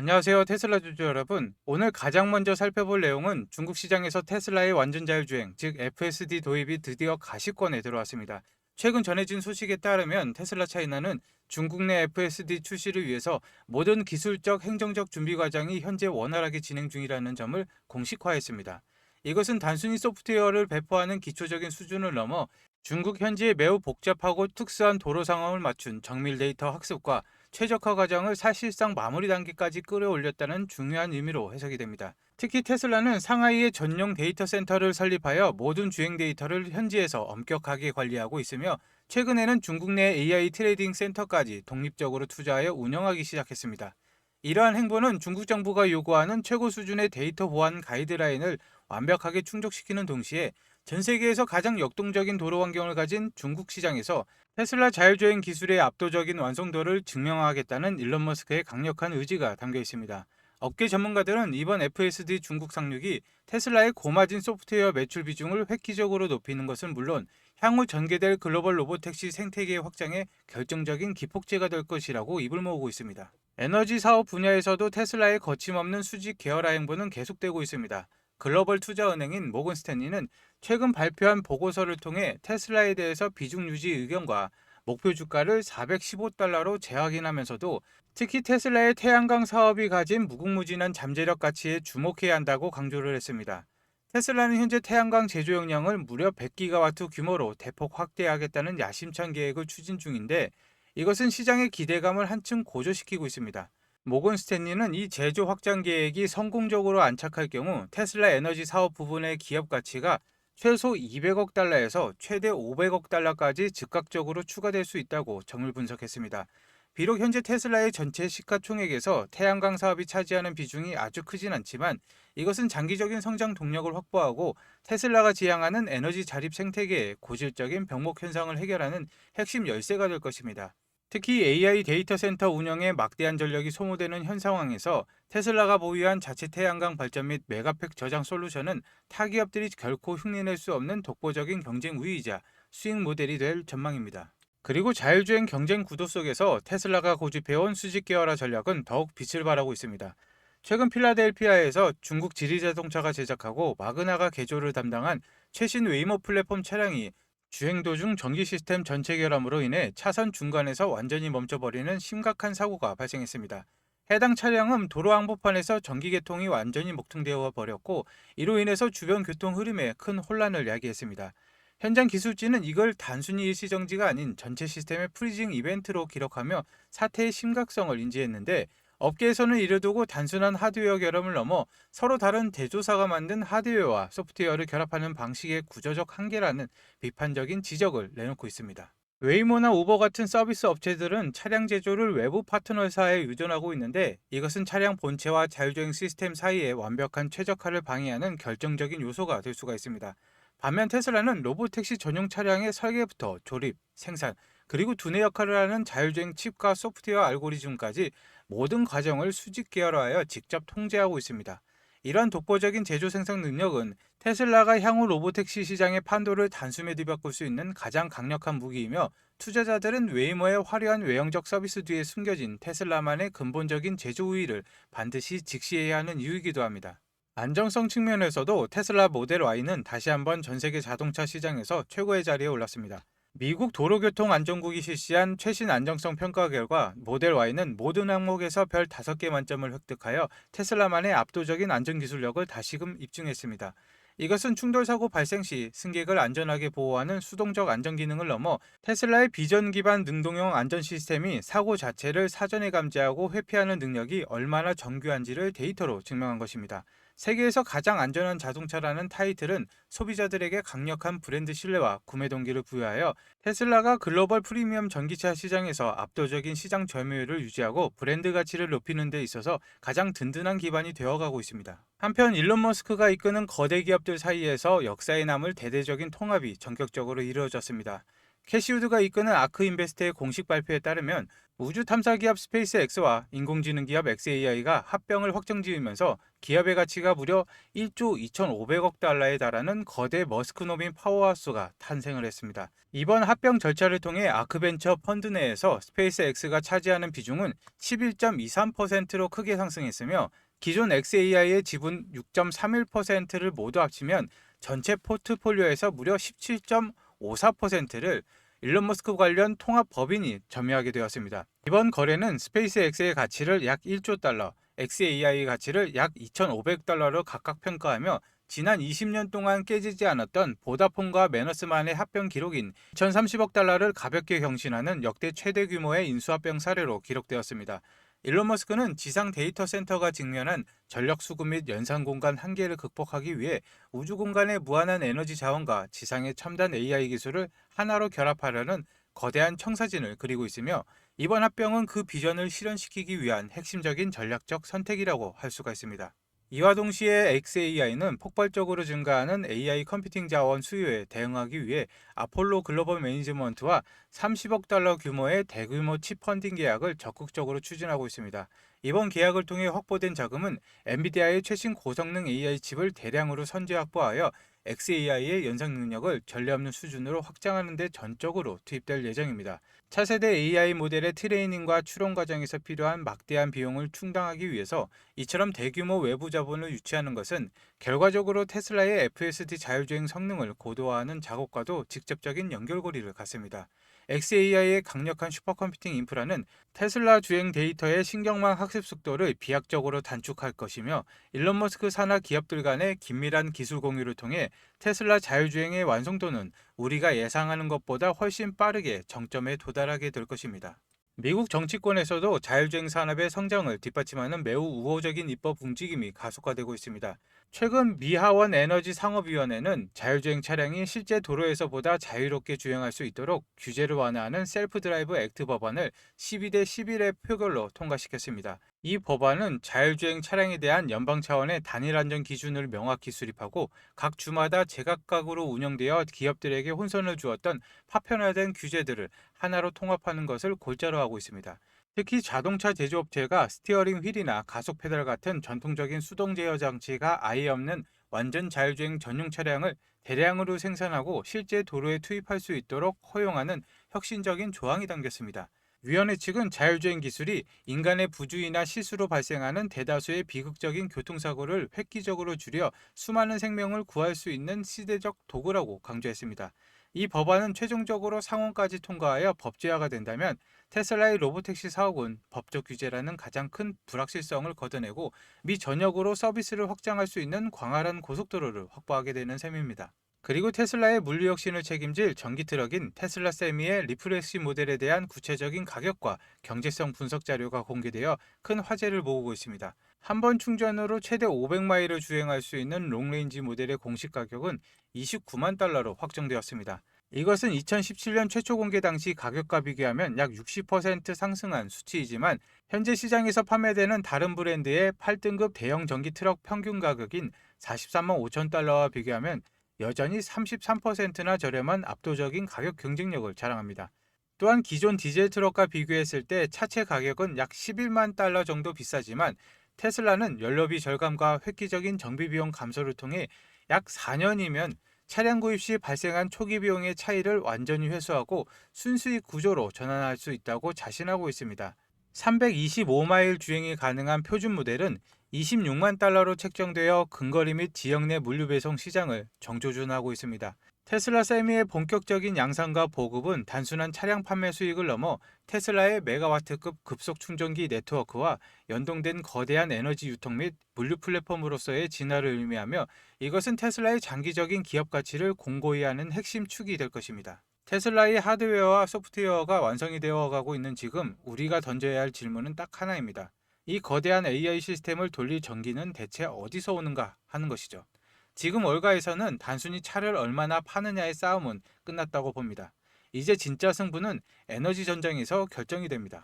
안녕하세요. 테슬라 주주 여러분. 오늘 가장 먼저 살펴볼 내용은 중국 시장에서 테슬라의 완전 자율주행, 즉 FSD 도입이 드디어 가시권에 들어왔습니다. 최근 전해진 소식에 따르면 테슬라 차이나는 중국 내 FSD 출시를 위해서 모든 기술적, 행정적 준비 과정이 현재 원활하게 진행 중이라는 점을 공식화했습니다. 이것은 단순히 소프트웨어를 배포하는 기초적인 수준을 넘어 중국 현지의 매우 복잡하고 특수한 도로 상황을 맞춘 정밀 데이터 학습과 최적화 과정을 사실상 마무리 단계까지 끌어올렸다는 중요한 의미로 해석이 됩니다. 특히 테슬라는 상하이에 전용 데이터 센터를 설립하여 모든 주행 데이터를 현지에서 엄격하게 관리하고 있으며 최근에는 중국 내 AI 트레이딩 센터까지 독립적으로 투자하여 운영하기 시작했습니다. 이러한 행보는 중국 정부가 요구하는 최고 수준의 데이터 보안 가이드라인을 완벽하게 충족시키는 동시에 전 세계에서 가장 역동적인 도로 환경을 가진 중국 시장에서 테슬라 자율주행 기술의 압도적인 완성도를 증명하겠다는 일론 머스크의 강력한 의지가 담겨 있습니다. 업계 전문가들은 이번 FSD 중국 상륙이 테슬라의 고마진 소프트웨어 매출 비중을 획기적으로 높이는 것은 물론 향후 전개될 글로벌 로보택시 생태계 확장에 결정적인 기폭제가 될 것이라고 입을 모으고 있습니다. 에너지 사업 분야에서도 테슬라의 거침없는 수직 계열화 행보는 계속되고 있습니다. 글로벌 투자은행인 모건 스탠리는 최근 발표한 보고서를 통해 테슬라에 대해서 비중 유지 의견과 목표 주가를 415달러로 재확인하면서도 특히 테슬라의 태양광 사업이 가진 무궁무진한 잠재력 가치에 주목해야 한다고 강조를 했습니다. 테슬라는 현재 태양광 제조 용량을 무려 100기가와트 규모로 대폭 확대하겠다는 야심찬 계획을 추진 중인데 이것은 시장의 기대감을 한층 고조시키고 있습니다. 모건 스탠리는 이 제조 확장 계획이 성공적으로 안착할 경우 테슬라 에너지 사업 부분의 기업 가치가 최소 200억 달러에서 최대 500억 달러까지 즉각적으로 추가될 수 있다고 점을 분석했습니다. 비록 현재 테슬라의 전체 시가총액에서 태양광 사업이 차지하는 비중이 아주 크진 않지만 이것은 장기적인 성장 동력을 확보하고 테슬라가 지향하는 에너지 자립 생태계의 고질적인 병목 현상을 해결하는 핵심 열쇠가 될 것입니다. 특히 AI 데이터 센터 운영에 막대한 전력이 소모되는 현 상황에서 테슬라가 보유한 자체 태양광 발전 및 메가팩 저장 솔루션은 타 기업들이 결코 흉내낼 수 없는 독보적인 경쟁 우위이자 수익 모델이 될 전망입니다. 그리고 자율주행 경쟁 구도 속에서 테슬라가 고집해온 수직 계열화 전략은 더욱 빛을 발하고 있습니다. 최근 필라델피아에서 중국 지리자동차가 제작하고 마그나가 개조를 담당한 최신 웨이모 플랫폼 차량이 주행 도중 전기 시스템 전체 결함으로 인해 차선 중간에서 완전히 멈춰버리는 심각한 사고가 발생했습니다. 해당 차량은 도로 항복판에서 전기 계통이 완전히 목통되어 버렸고 이로 인해서 주변 교통 흐름에 큰 혼란을 야기했습니다. 현장 기술진은 이걸 단순히 일시정지가 아닌 전체 시스템의 프리징 이벤트로 기록하며 사태의 심각성을 인지했는데 업계에서는 이를 두고 단순한 하드웨어 결함을 넘어 서로 다른 제조사가 만든 하드웨어와 소프트웨어를 결합하는 방식의 구조적 한계라는 비판적인 지적을 내놓고 있습니다. 웨이모나 우버 같은 서비스 업체들은 차량 제조를 외부 파트너사에 의존하고 있는데 이것은 차량 본체와 자율주행 시스템 사이의 완벽한 최적화를 방해하는 결정적인 요소가 될 수가 있습니다. 반면 테슬라는 로보택시 전용 차량의 설계부터 조립, 생산, 그리고 두뇌 역할을 하는 자율주행 칩과 소프트웨어 알고리즘까지 모든 과정을 수직 계열화하여 직접 통제하고 있습니다. 이러한 독보적인 제조 생산 능력은 테슬라가 향후 로보택시 시장의 판도를 단숨에 뒤바꿀 수 있는 가장 강력한 무기이며 투자자들은 웨이모의 화려한 외형적 서비스 뒤에 숨겨진 테슬라만의 근본적인 제조 우위를 반드시 직시해야 하는 이유이기도 합니다. 안정성 측면에서도 테슬라 모델 Y는 다시 한번 전 세계 자동차 시장에서 최고의 자리에 올랐습니다. 미국 도로교통안전국이 실시한 최신 안정성 평가 결과 모델 Y는 모든 항목에서 별 5개 만점을 획득하여 테슬라만의 압도적인 안전기술력을 다시금 입증했습니다. 이것은 충돌사고 발생 시 승객을 안전하게 보호하는 수동적 안전기능을 넘어 테슬라의 비전 기반 능동형 안전 시스템이 사고 자체를 사전에 감지하고 회피하는 능력이 얼마나 정교한지를 데이터로 증명한 것입니다. 세계에서 가장 안전한 자동차라는 타이틀은 소비자들에게 강력한 브랜드 신뢰와 구매 동기를 부여하여 테슬라가 글로벌 프리미엄 전기차 시장에서 압도적인 시장 점유율을 유지하고 브랜드 가치를 높이는 데 있어서 가장 든든한 기반이 되어가고 있습니다. 한편 일론 머스크가 이끄는 거대 기업들 사이에서 역사에 남을 대대적인 통합이 전격적으로 이루어졌습니다. 캐시우드가 이끄는 아크 인베스트의 공식 발표에 따르면 우주 탐사 기업 스페이스X와 인공지능 기업 xAI가 합병을 확정지으면서 기업의 가치가 무려 1조 2,500억 달러에 달하는 거대 머스크노민 파워하우스가 탄생을 했습니다. 이번 합병 절차를 통해 아크벤처 펀드 내에서 스페이스X가 차지하는 비중은 11.23%로 크게 상승했으며 기존 xAI의 지분 6.31%를 모두 합치면 전체 포트폴리오에서 무려 17.54%를 일론 머스크 관련 통합 법인이 점유하게 되었습니다. 이번 거래는 스페이스X의 가치를 약 1조 달러, xAI의 가치를 약 2,500달러로 각각 평가하며 지난 20년 동안 깨지지 않았던 보다폰과 매너스만의 합병 기록인 2,030억 달러를 가볍게 경신하는 역대 최대 규모의 인수합병 사례로 기록되었습니다. 일론 머스크는 지상 데이터 센터가 직면한 전력 수급 및 연산 공간 한계를 극복하기 위해 우주 공간의 무한한 에너지 자원과 지상의 첨단 AI 기술을 하나로 결합하려는 거대한 청사진을 그리고 있으며 이번 합병은 그 비전을 실현시키기 위한 핵심적인 전략적 선택이라고 할 수가 있습니다. 이와 동시에 xAI는 폭발적으로 증가하는 AI 컴퓨팅 자원 수요에 대응하기 위해 아폴로 글로벌 매니지먼트와 30억 달러 규모의 대규모 칩 펀딩 계약을 적극적으로 추진하고 있습니다. 이번 계약을 통해 확보된 자금은 엔비디아의 최신 고성능 AI 칩을 대량으로 선제 확보하여 xAI의 연상 능력을 전례 없는 수준으로 확장하는 데 전적으로 투입될 예정입니다. 차세대 AI 모델의 트레이닝과 추론 과정에서 필요한 막대한 비용을 충당하기 위해서 이처럼 대규모 외부 자본을 유치하는 것은 결과적으로 테슬라의 FSD 자율주행 성능을 고도화하는 작업과도 직접적인 연결고리를 갖습니다. xAI의 강력한 슈퍼컴퓨팅 인프라는 테슬라 주행 데이터의 신경망 학습 속도를 비약적으로 단축할 것이며 일론 머스크 산하 기업들 간의 긴밀한 기술 공유를 통해 테슬라 자율주행의 완성도는 우리가 예상하는 것보다 훨씬 빠르게 정점에 도달하게 될 것입니다. 미국 정치권에서도 자율주행 산업의 성장을 뒷받침하는 매우 우호적인 입법 움직임이 가속화되고 있습니다. 최근 미 하원 에너지 상업위원회는 자율주행 차량이 실제 도로에서보다 자유롭게 주행할 수 있도록 규제를 완화하는 셀프 드라이브 액트 법안을 12대 11의 표결로 통과시켰습니다. 이 법안은 자율주행 차량에 대한 연방 차원의 단일 안전 기준을 명확히 수립하고 각 주마다 제각각으로 운영되어 기업들에게 혼선을 주었던 파편화된 규제들을 하나로 통합하는 것을 골자로 하고 있습니다. 특히 자동차 제조업체가 스티어링 휠이나 가속 페달 같은 전통적인 수동 제어 장치가 아예 없는 완전 자율주행 전용 차량을 대량으로 생산하고 실제 도로에 투입할 수 있도록 허용하는 혁신적인 조항이 담겼습니다. 위원회 측은 자율주행 기술이 인간의 부주의나 실수로 발생하는 대다수의 비극적인 교통사고를 획기적으로 줄여 수많은 생명을 구할 수 있는 시대적 도구라고 강조했습니다. 이 법안은 최종적으로 상원까지 통과하여 법제화가 된다면 테슬라의 로보택시 사업은 법적 규제라는 가장 큰 불확실성을 걷어내고 미 전역으로 서비스를 확장할 수 있는 광활한 고속도로를 확보하게 되는 셈입니다. 그리고 테슬라의 물리 혁신을 책임질 전기 트럭인 테슬라 세미의 리프레시 모델에 대한 구체적인 가격과 경제성 분석 자료가 공개되어 큰 화제를 모으고 있습니다. 한 번 충전으로 최대 500마일을 주행할 수 있는 롱레인지 모델의 공식 가격은 29만 달러로 확정되었습니다. 이것은 2017년 최초 공개 당시 가격과 비교하면 약 60% 상승한 수치이지만 현재 시장에서 판매되는 다른 브랜드의 8등급 대형 전기 트럭 평균 가격인 43만 5천 달러와 비교하면 여전히 33%나 저렴한 압도적인 가격 경쟁력을 자랑합니다. 또한 기존 디젤 트럭과 비교했을 때 차체 가격은 약 11만 달러 정도 비싸지만 테슬라는 연료비 절감과 획기적인 정비 비용 감소를 통해 약 4년이면 차량 구입 시 발생한 초기 비용의 차이를 완전히 회수하고 순수익 구조로 전환할 수 있다고 자신하고 있습니다. 325마일 주행이 가능한 표준 모델은 26만 달러로 책정되어 근거리 및 지역 내 물류 배송 시장을 정조준하고 있습니다. 테슬라 세미의 본격적인 양산과 보급은 단순한 차량 판매 수익을 넘어 테슬라의 메가와트급 급속 충전기 네트워크와 연동된 거대한 에너지 유통 및 물류 플랫폼으로서의 진화를 의미하며 이것은 테슬라의 장기적인 기업 가치를 공고히 하는 핵심 축이 될 것입니다. 테슬라의 하드웨어와 소프트웨어가 완성이 되어 가고 있는 지금 우리가 던져야 할 질문은 딱 하나입니다. 이 거대한 AI 시스템을 돌릴 전기는 대체 어디서 오는가 하는 것이죠. 지금 월가에서는 단순히 차를 얼마나 파느냐의 싸움은 끝났다고 봅니다. 이제 진짜 승부는 에너지 전쟁에서 결정이 됩니다.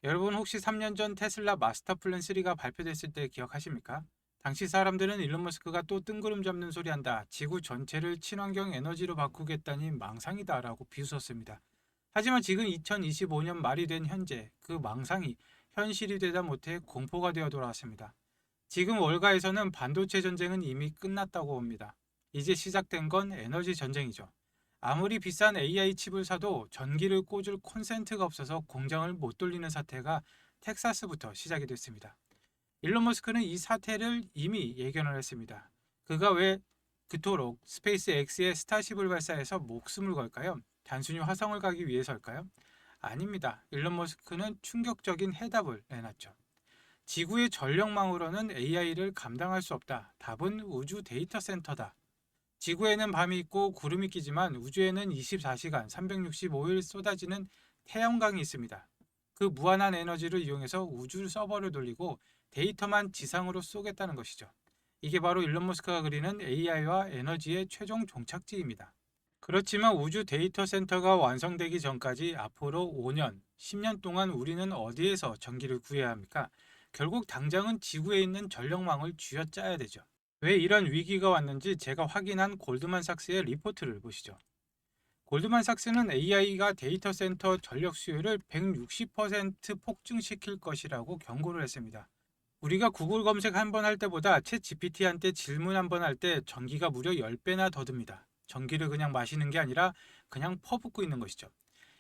여러분 혹시 3년 전 테슬라 마스터 플랜 3가 발표됐을 때 기억하십니까? 당시 사람들은 일론 머스크가 또 뜬구름 잡는 소리 한다. 지구 전체를 친환경 에너지로 바꾸겠다니 망상이다 라고 비웃었습니다. 하지만 지금 2025년 말이 된 현재 그 망상이 현실이 되다 못해 공포가 되어 돌아왔습니다. 지금 월가에서는 반도체 전쟁은 이미 끝났다고 봅니다. 이제 시작된 건 에너지 전쟁이죠. 아무리 비싼 AI 칩을 사도 전기를 꽂을 콘센트가 없어서 공장을 못 돌리는 사태가 텍사스부터 시작이 됐습니다. 일론 머스크는 이 사태를 이미 예견을 했습니다. 그가 왜 그토록 스페이스 X의 스타쉽을 발사해서 목숨을 걸까요? 단순히 화성을 가기 위해서일까요? 아닙니다. 일론 머스크는 충격적인 해답을 내놨죠. 지구의 전력망으로는 AI를 감당할 수 없다. 답은 우주 데이터 센터다. 지구에는 밤이 있고 구름이 끼지만 우주에는 24시간 365일 쏟아지는 태양광이 있습니다. 그 무한한 에너지를 이용해서 우주 서버를 돌리고 데이터만 지상으로 쏘겠다는 것이죠. 이게 바로 일론 머스크가 그리는 AI와 에너지의 최종 종착지입니다. 그렇지만 우주 데이터 센터가 완성되기 전까지 앞으로 5년, 10년 동안 우리는 어디에서 전기를 구해야 합니까? 결국 당장은 지구에 있는 전력망을 쥐어짜야 되죠. 왜 이런 위기가 왔는지 제가 확인한 골드만삭스의 리포트를 보시죠. 골드만삭스는 AI가 데이터 센터 전력 수요를 160% 폭증시킬 것이라고 경고를 했습니다. 우리가 구글 검색 한 번 할 때보다 챗 GPT한테 질문 한 번 할 때 전기가 무려 10배나 더 듭니다. 전기를 그냥 마시는 게 아니라 그냥 퍼붓고 있는 것이죠.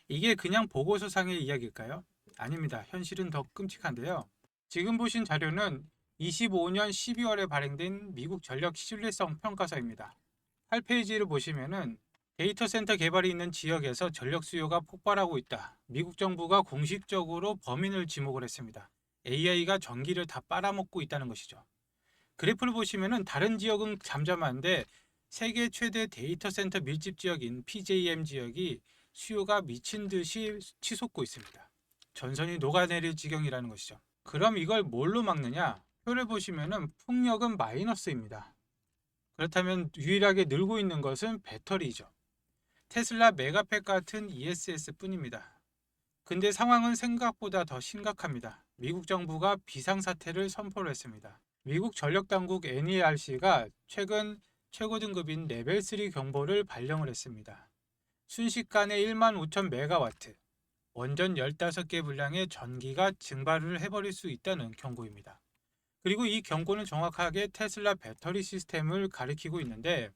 이게 그냥 보고서상의 이야기일까요? 아닙니다. 현실은 더 끔찍한데요. 지금 보신 자료는 25년 12월에 발행된 미국 전력 신뢰성 평가서입니다. 8페이지를 보시면은 데이터 센터 개발이 있는 지역에서 전력 수요가 폭발하고 있다. 미국 정부가 공식적으로 범인을 지목을 했습니다. AI가 전기를 다 빨아먹고 있다는 것이죠. 그래프를 보시면은 다른 지역은 잠잠한데 세계 최대 데이터 센터 밀집 지역인 PJM 지역이 수요가 미친 듯이 치솟고 있습니다. 전선이 녹아내릴 지경이라는 것이죠. 그럼 이걸 뭘로 막느냐? 표를 보시면은 풍력은 마이너스입니다. 그렇다면 유일하게 늘고 있는 것은 배터리죠. 테슬라 메가팩 같은 ESS 뿐입니다. 근데 상황은 생각보다 더 심각합니다. 미국 정부가 비상사태를 선포를 했습니다. 미국 전력당국 NERC가 최근 최고 등급인 레벨 3 경보를 발령을 했습니다. 순식간에 1만 5천 메가와트, 원전 15개 분량의 전기가 증발을 해버릴 수 있다는 경고입니다. 그리고 이 경고는 정확하게 테슬라 배터리 시스템을 가리키고 있는데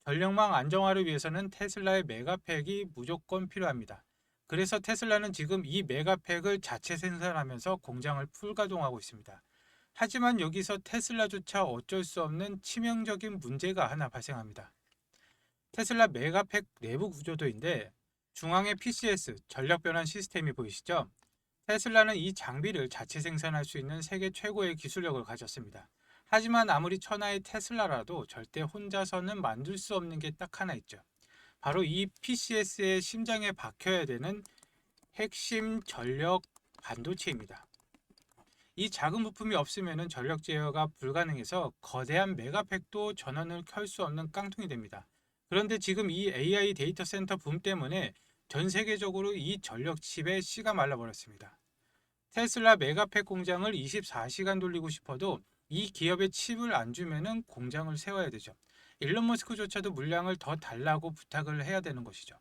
전력망 안정화를 위해서는 테슬라의 메가팩이 무조건 필요합니다. 그래서 테슬라는 지금 이 메가팩을 자체 생산하면서 공장을 풀가동하고 있습니다. 하지만 여기서 테슬라조차 어쩔 수 없는 치명적인 문제가 하나 발생합니다. 테슬라 메가팩 내부 구조도인데 중앙에 PCS 전력 변환 시스템이 보이시죠? 테슬라는 이 장비를 자체 생산할 수 있는 세계 최고의 기술력을 가졌습니다. 하지만 아무리 천하의 테슬라라도 절대 혼자서는 만들 수 없는 게 딱 하나 있죠. 바로 이 PCS의 심장에 박혀야 되는 핵심 전력 반도체입니다. 이 작은 부품이 없으면 전력 제어가 불가능해서 거대한 메가팩도 전원을 켤 수 없는 깡통이 됩니다. 그런데 지금 이 AI 데이터 센터 붐 때문에 전 세계적으로 이 전력 칩의 씨가 말라버렸습니다. 테슬라 메가팩 공장을 24시간 돌리고 싶어도 이 기업에 칩을 안 주면은 공장을 세워야 되죠. 일론 머스크조차도 물량을 더 달라고 부탁을 해야 되는 것이죠.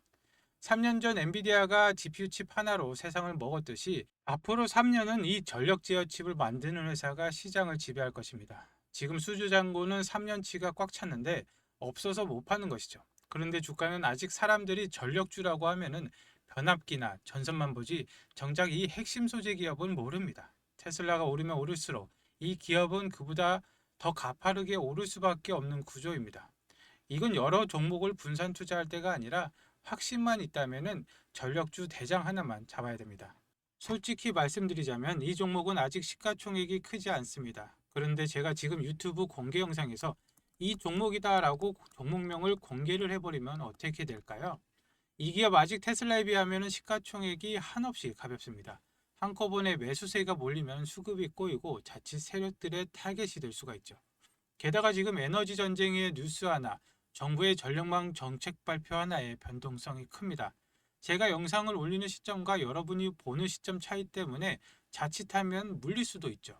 3년 전 엔비디아가 GPU 칩 하나로 세상을 먹었듯이 앞으로 3년은 이 전력 제어 칩을 만드는 회사가 시장을 지배할 것입니다. 지금 수주 잔고는 3년치가 꽉 찼는데 없어서 못 파는 것이죠. 그런데 주가는 아직 사람들이 전력주라고 하면은 변압기나 전선만 보지 정작 이 핵심 소재 기업은 모릅니다. 테슬라가 오르면 오를수록 이 기업은 그보다 더 가파르게 오를 수밖에 없는 구조입니다. 이건 여러 종목을 분산 투자할 때가 아니라 확신만 있다면은 전력주 대장 하나만 잡아야 됩니다. 솔직히 말씀드리자면 이 종목은 아직 시가총액이 크지 않습니다. 그런데 제가 지금 유튜브 공개 영상에서 이 종목이다라고 종목명을 공개를 해버리면 어떻게 될까요? 이 기업 아직 테슬라에 비하면 시가총액이 한없이 가볍습니다. 한꺼번에 매수세가 몰리면 수급이 꼬이고 자칫 세력들의 타겟이 될 수가 있죠. 게다가 지금 에너지 전쟁의 뉴스 하나, 정부의 전력망 정책 발표 하나의 변동성이 큽니다. 제가 영상을 올리는 시점과 여러분이 보는 시점 차이 때문에 자칫하면 물릴 수도 있죠.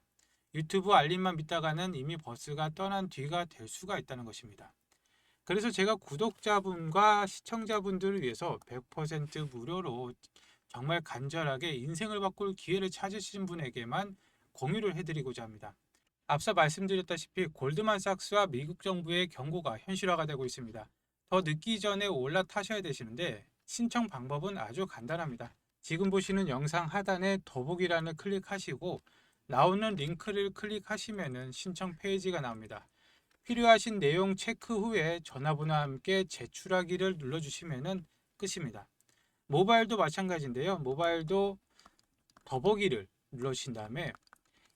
유튜브 알림만 믿다가는 이미 버스가 떠난 뒤가 될 수가 있다는 것입니다. 그래서 제가 구독자분과 시청자분들을 위해서 100% 무료로 정말 간절하게 인생을 바꿀 기회를 찾으신 분에게만 공유를 해드리고자 합니다. 앞서 말씀드렸다시피 골드만삭스와 미국 정부의 경고가 현실화가 되고 있습니다. 더 늦기 전에 올라타셔야 되시는데 신청 방법은 아주 간단합니다. 지금 보시는 영상 하단에 더보기란을 클릭하시고 나오는 링크를 클릭하시면 신청 페이지가 나옵니다. 필요하신 내용 체크 후에 전화번호와 함께 제출하기를 눌러주시면 끝입니다. 모바일도 마찬가지인데요. 모바일도 더보기를 눌러주신 다음에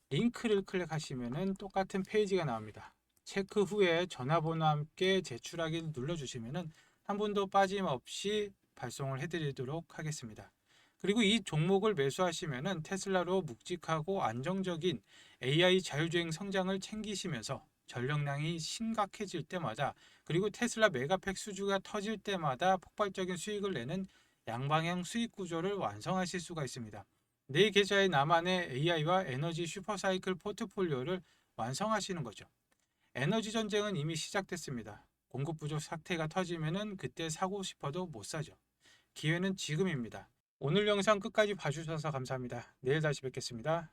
링크를 클릭하시면 똑같은 페이지가 나옵니다. 체크 후에 전화번호와 함께 제출하기를 눌러주시면 한 분도 빠짐없이 발송을 해드리도록 하겠습니다. 그리고 이 종목을 매수하시면 테슬라로 묵직하고 안정적인 AI 자율주행 성장을 챙기시면서 전력량이 심각해질 때마다 그리고 테슬라 메가팩 수주가 터질 때마다 폭발적인 수익을 내는 양방향 수익 구조를 완성하실 수가 있습니다. 내 계좌의 나만의 AI와 에너지 슈퍼사이클 포트폴리오를 완성하시는 거죠. 에너지 전쟁은 이미 시작됐습니다. 공급 부족 사태가 터지면은 그때 사고 싶어도 못 사죠. 기회는 지금입니다. 오늘 영상 끝까지 봐주셔서 감사합니다. 내일 다시 뵙겠습니다.